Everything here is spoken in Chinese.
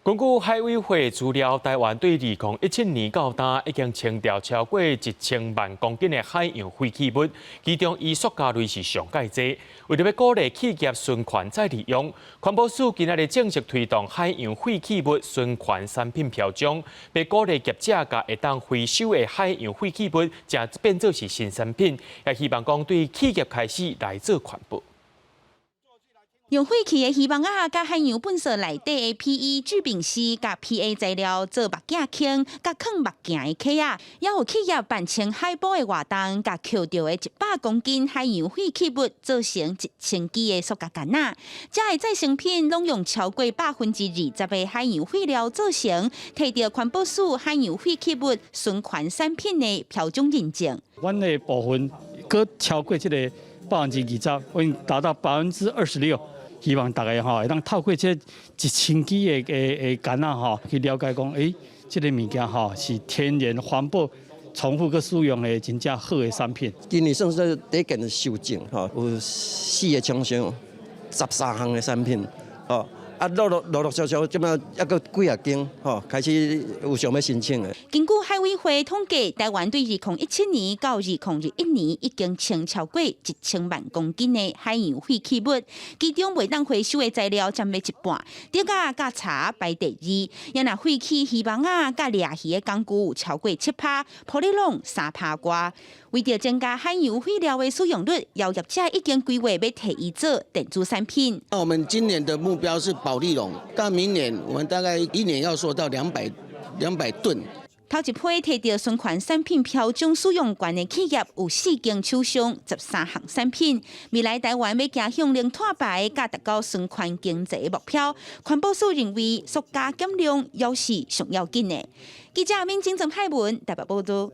根据海委会资料，台湾对2017年到今已经清掉超过1000万公斤的海洋废弃物，其中以塑胶类是上介多。为了要鼓励企业循环再利用，环保署今日正式推动海洋废弃物循环产品标章，要鼓励业者将会当回收的海洋废弃物，将变做是新产品，也希望讲对企业开始来做环保。 用废弃的希望啊，甲海洋本色内底的 PE 聚丙烯甲 PA 材料做目镜框，甲放目镜的壳啊，也有企业办清海保的活动，甲扣掉的100公斤海洋废弃物做成1000支的塑胶杆仔，这的再生品拢用超过20%的海洋废料做成，摕到环保署海洋废弃物循环产品的标准认证。阮的部分搁超过这个20%，我已经达到26%。 希望大家会当透过这1000支的杆仔去了解讲，这个物件是天然环保、重复去使用的真正好的产品。今年算是第一件修正，有4个厂商，13项的产品，陆续，即摆还佫几啊间，开始有想要申请的。根据海委会统计，台湾对2017年到2021年已经清超过1000万公斤的海洋废弃物，其中未当回收的材料占了一半，竹仔甲茶排第2，也若废弃渔网啊甲掠鱼的工具有超过7%，玻璃拢3%外。为着增加海洋废料的使用率，业者已经规划要提伊做电子产品。我们今年的目标是保利龙，到明年我们大概1年要做到200吨。头一批摕到循环产品标准使用权的企业有4间厂商13项产品。未来台湾要走向零碳排，甲达到循环经济的目标，环保署认为塑胶减量又是上要紧的。记者民警郑海文台北报道。